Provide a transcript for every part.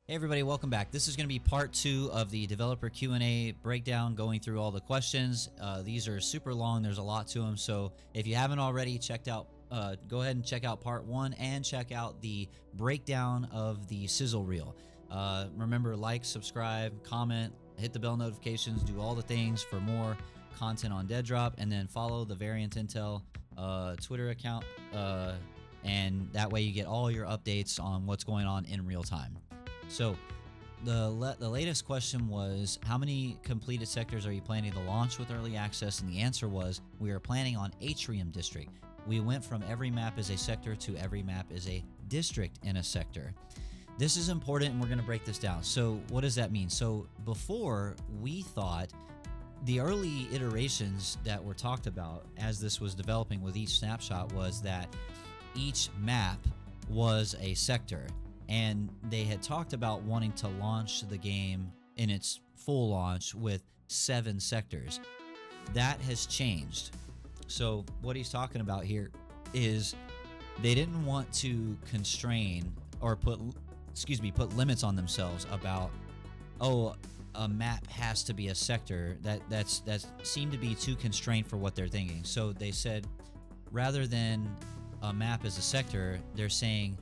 Hey everybody, welcome back. This is going to be part 2 of the developer Q&A breakdown, going through all the questions. These are super long. There's a lot to them. So if you haven't already checked out, go ahead and check out part 1 and check out the breakdown of the sizzle reel. Remember, like, subscribe, comment, hit the bell notifications, do all the things for more content on DEADROP, and then follow the Variant Intel Twitter account, and that way you get all your updates on what's going on in real time. So the latest question was, how many completed sectors are you planning to launch with early access? And the answer was, we are planning on Atrium District. We went from every map is a sector to every map is a district in a sector. This is important, and we're going to break this down. So what does that mean? So before, we thought the early iterations that were talked about as this was developing with each snapshot was that each map was a sector. And they had talked about wanting to launch the game in its full launch with 7 sectors. That has changed. So what he's talking about here is they didn't want to constrain or put limits on themselves about, oh, a map has to be a sector. That seemed to be too constrained for what they're thinking. So they said, rather than a map as a sector, they're saying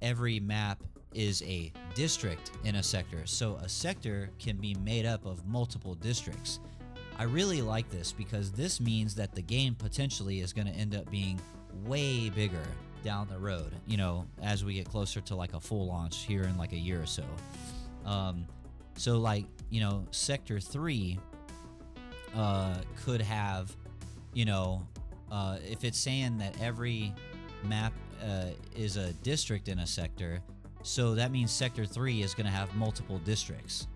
every map is a district in a sector. So a sector can be made up of multiple districts. I really like this because this means that the game potentially is going to end up being way bigger down the road, you know, as we get closer to like a full launch here in like a year or so. So like, you know, Sector 3 could have, you know, if it's saying that every map is a district in a sector, so that means Sector 3 is going to have multiple districts.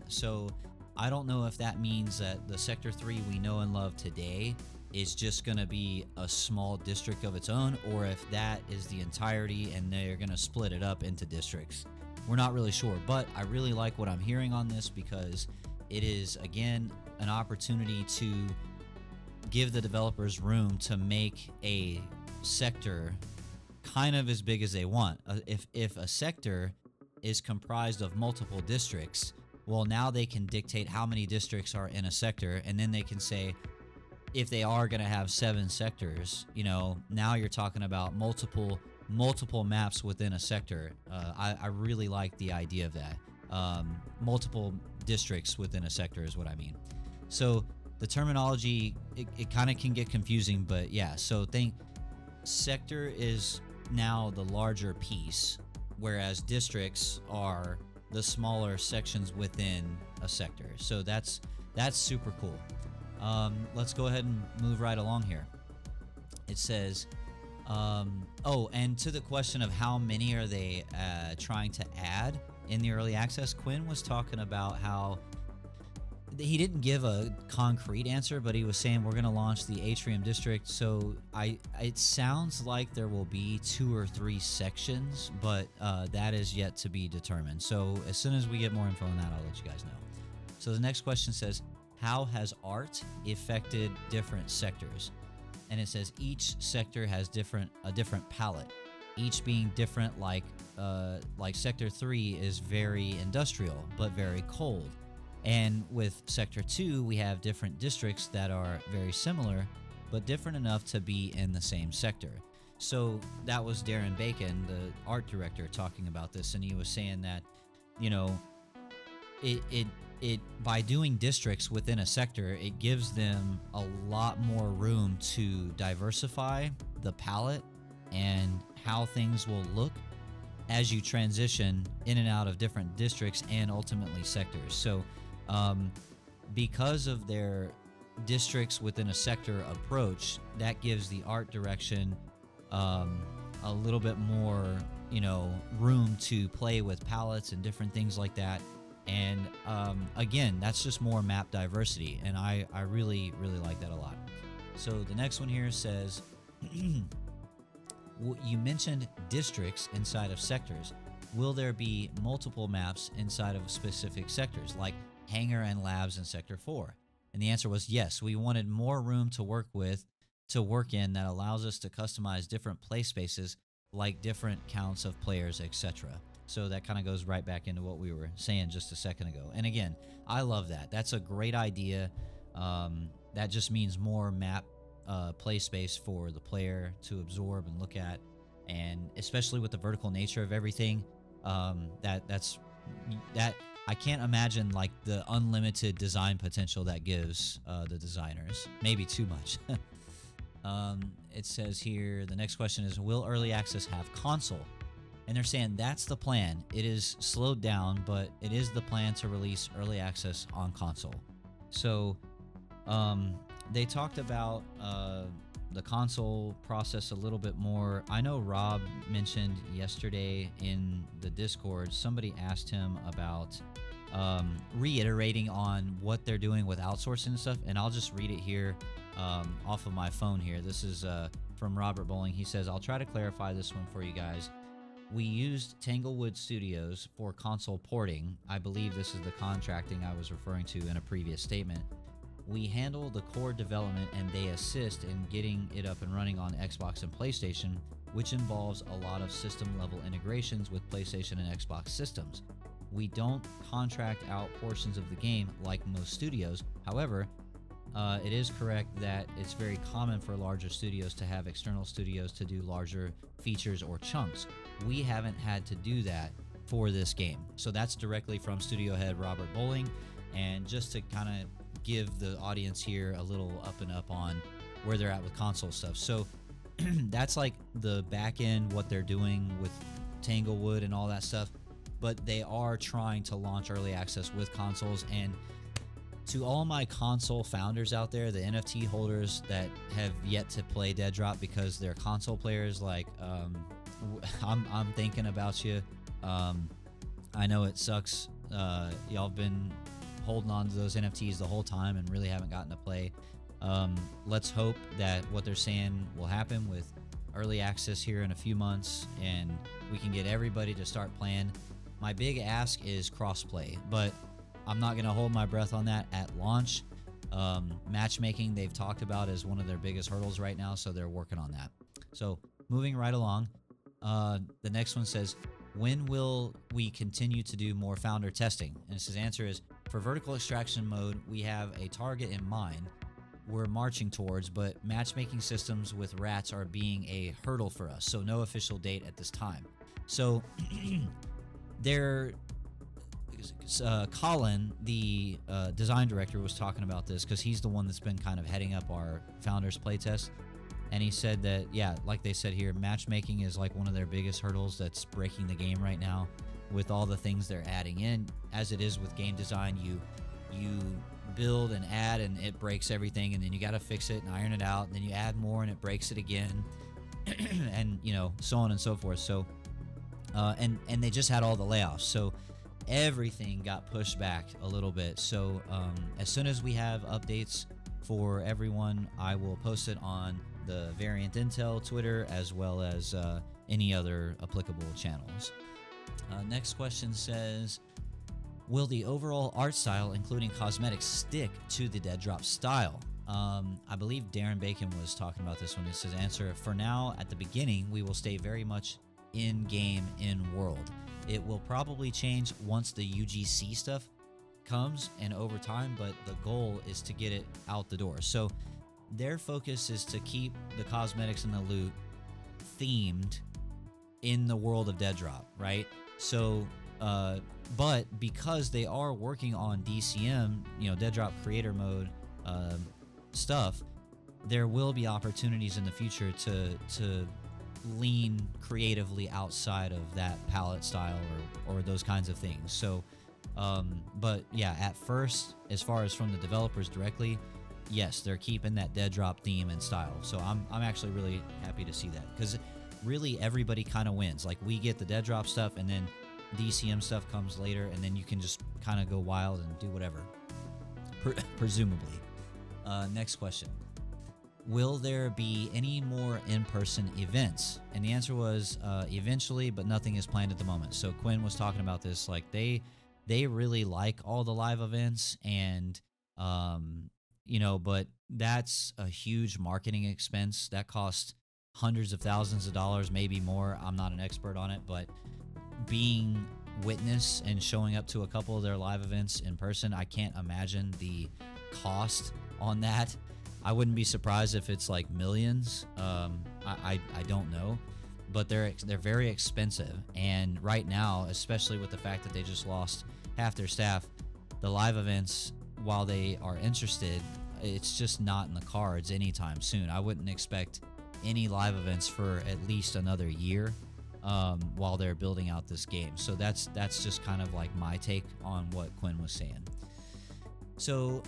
So I don't know if that means that the Sector 3 we know and love today is just going to be a small district of its own, or if that is the entirety and they're going to split it up into districts. We're not really sure, but I really like what I'm hearing on this because it is, again, an opportunity to give the developers room to make a sector kind of as big as they want. If a sector is comprised of multiple districts, well, now they can dictate how many districts are in a sector, and then they can say, if they are going to have 7 sectors, you know, now you're talking about multiple maps within a sector. I really like the idea of that. Multiple districts within a sector is what I mean. So the terminology, it kind of can get confusing, but yeah, so think sector is now the larger piece, whereas districts are the smaller sections within a sector. So that's super cool. Let's go ahead and move right along here. It says, and to the question of how many are they trying to add in the early access, Quinn was talking about how he didn't give a concrete answer, but he was saying we're going to launch the Atrium District. So it sounds like there will be 2 or 3 sections, but that is yet to be determined. So as soon as we get more info on that, I'll let you guys know. So the next question says, how has art affected different sectors? And it says each sector has a different palette, each being different. Like Sector 3 is very industrial, but very cold. And with Sector 2, we have different districts that are very similar, but different enough to be in the same sector. So that was Darren Bacon, the art director, talking about this, and he was saying that, you know, it by doing districts within a sector, it gives them a lot more room to diversify the palette and how things will look as you transition in and out of different districts and ultimately sectors. So because of their districts within a sector approach, that gives the art direction a little bit more, you know, room to play with palettes and different things like that. And again, that's just more map diversity, and I really like that a lot. So the next one here says, you mentioned districts inside of sectors. Will there be multiple maps inside of specific sectors, like hangar and labs in Sector 4? And the answer was yes. We wanted more room to work in that allows us to customize different play spaces, like different counts of players, etc. So that kind of goes right back into what we were saying just a second ago. And again, I love that. That's a great idea. That just means more map play space for the player to absorb and look at, and especially with the vertical nature of everything, that's that I can't imagine like the unlimited design potential that gives the designers. Maybe too much. It says here, the next question is, will early access have console? And they're saying that's the plan. It is slowed down, but it is the plan to release early access on console. So they talked about the console process a little bit more. I know Rob mentioned yesterday in the Discord, somebody asked him about reiterating on what they're doing with outsourcing and stuff, and I'll just read it here off of my phone here. This is from Robert Bowling. He says, I'll try to clarify this one for you guys. We used Tanglewood Studios for console porting. I believe this is the contracting I was referring to in a previous statement. We handle the core development and they assist in getting it up and running on Xbox and PlayStation, which involves a lot of system-level integrations with PlayStation and Xbox systems. We don't contract out portions of the game like most studios. However, it is correct that it's very common for larger studios to have external studios to do larger features or chunks. We haven't had to do that for this game. So that's directly from studio head Robert Bowling. And just to kind of give the audience here a little up and up on where they're at with console stuff. So that's like the back end, what they're doing with Tanglewood and all that stuff. But they are trying to launch early access with consoles. And to all my console founders out there, the NFT holders that have yet to play DEADROP because they're console players, like I'm thinking about you. I know it sucks. Y'all have been holding on to those NFTs the whole time and really haven't gotten to play. Let's hope that what they're saying will happen with early access here in a few months and we can get everybody to start playing. My big ask is crossplay, but I'm not going to hold my breath on that at launch. Matchmaking, they've talked about as one of their biggest hurdles right now, so they're working on that. So moving right along, the next one says, when will we continue to do more founder testing? And his answer is, for vertical extraction mode, we have a target in mind we're marching towards, but matchmaking systems with rats are being a hurdle for us, so no official date at this time. So Colin, the design director, was talking about this because he's the one that's been kind of heading up our founders playtest. And he said that, yeah, like they said here, matchmaking is like one of their biggest hurdles that's breaking the game right now with all the things they're adding in. As it is with game design, you build and add and it breaks everything, and then you got to fix it and iron it out, and then you add more and it breaks it again, and so on and so forth. So and they just had all the layoffs, so everything got pushed back a little bit. So as soon as we have updates for everyone, I will post it on the Variant Intel Twitter as well as any other applicable channels. Next question says, will the overall art style, including cosmetics, stick to the DEADROP style? I believe Darren Bacon was talking about this when he says, answer, for now, at the beginning, we will stay very much in-game, in-world. It will probably change once the UGC stuff comes and over time, but the goal is to get it out the door. So their focus is to keep the cosmetics and the loot themed in the world of DEADROP, right? So, but because they are working on DCM, DEADROP creator mode stuff, there will be opportunities in the future to lean creatively outside of that palette style or those kinds of things. So, but yeah, at first, as far as from the developers directly, yes, they're keeping that DEADROP theme and style. So I'm actually really happy to see that, because really everybody kind of wins. Like, we get the DEADROP stuff, and then DCM stuff comes later, and then you can just kind of go wild and do whatever, presumably. Next question. Will there be any more in-person events? And the answer was eventually, but nothing is planned at the moment. So Quinn was talking about this, like they really like all the live events, and but that's a huge marketing expense that costs hundreds of thousands of dollars, maybe more. I'm not an expert on it, but being witness and showing up to a couple of their live events in person, I can't imagine the cost on that. I wouldn't be surprised if it's like millions. I don't know, but they're very expensive. And right now, especially with the fact that they just lost half their staff, the live events, while they are interested, it's just not in the cards anytime soon. I wouldn't expect any live events for at least another year while they're building out this game. So that's just kind of like my take on what Quinn was saying. So,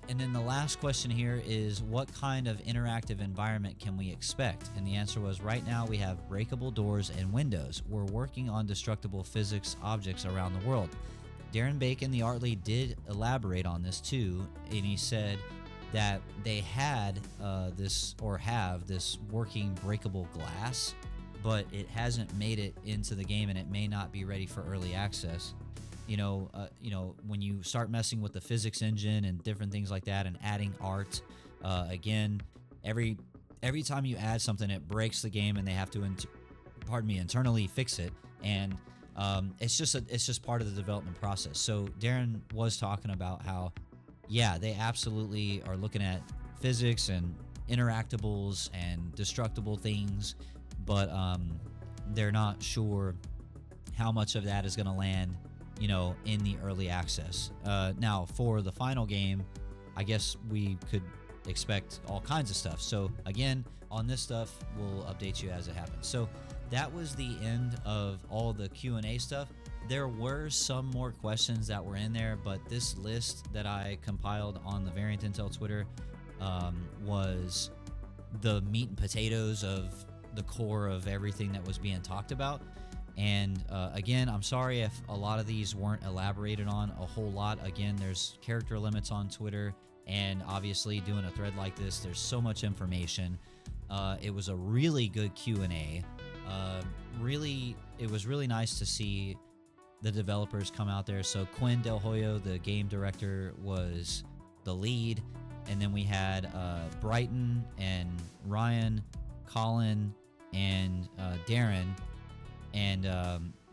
and then the last question here is, what kind of interactive environment can we expect? And the answer was, right now we have breakable doors and windows. We're working on destructible physics objects around the world. Darren Bacon, the art lead, did elaborate on this too, and he said that they had have this working breakable glass, but it hasn't made it into the game, and it may not be ready for early access. When you start messing with the physics engine and different things like that, and adding art, again, every time you add something, it breaks the game, and they have to, internally fix it, and it's just part of the development process. So Darren was talking about how, yeah, they absolutely are looking at physics and interactables and destructible things, but they're not sure how much of that is going to land, in the early access. Now, for the final game, I guess we could expect all kinds of stuff. So again, on this stuff, we'll update you as it happens. So that was the end of all the Q&A stuff. There were some more questions that were in there, but this list that I compiled on the Variant Intel Twitter was the meat and potatoes of the core of everything that was being talked about. And again, I'm sorry if a lot of these weren't elaborated on a whole lot. Again, there's character limits on Twitter, and obviously doing a thread like this, there's so much information. It was a really good Q&A. It was really nice to see the developers come out there. So Quinn Del Hoyo, the game director, was the lead, and then we had Brighton and Ryan, Colin, and Darren, and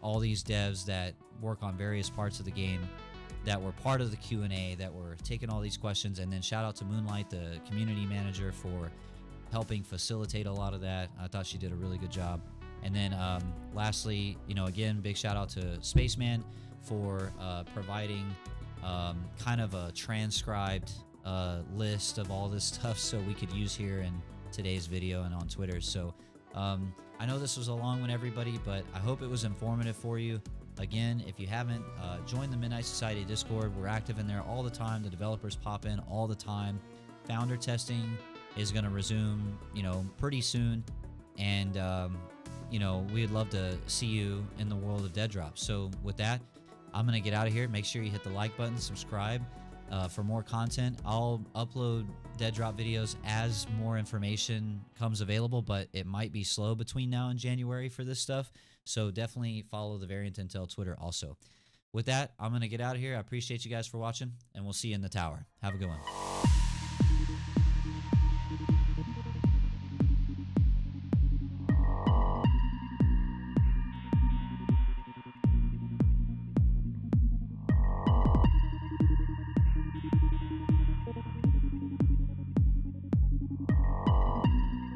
all these devs that work on various parts of the game that were part of the Q&A, that were taking all these questions. And then shout out to Moonlight, the community manager, for helping facilitate a lot of that. I thought she did a really good job. And then lastly, again, big shout out to Spaceman for providing kind of a transcribed list of all this stuff so we could use here in today's video and on Twitter. So I know this was a long one, everybody, but I hope it was informative for you. Again, if you haven't, join the Midnight Society Discord. We're active in there all the time. The developers pop in all the time. Founder testing is going to resume, pretty soon. And, we'd love to see you in the world of DEADROP. So with that, I'm going to get out of here. Make sure you hit the like button, subscribe for more content. I'll upload DEADROP videos as more information comes available, but it might be slow between now and January for this stuff. So definitely follow the Variant Intel Twitter also. With that, I'm going to get out of here. I appreciate you guys for watching, and we'll see you in the tower. Have a good one.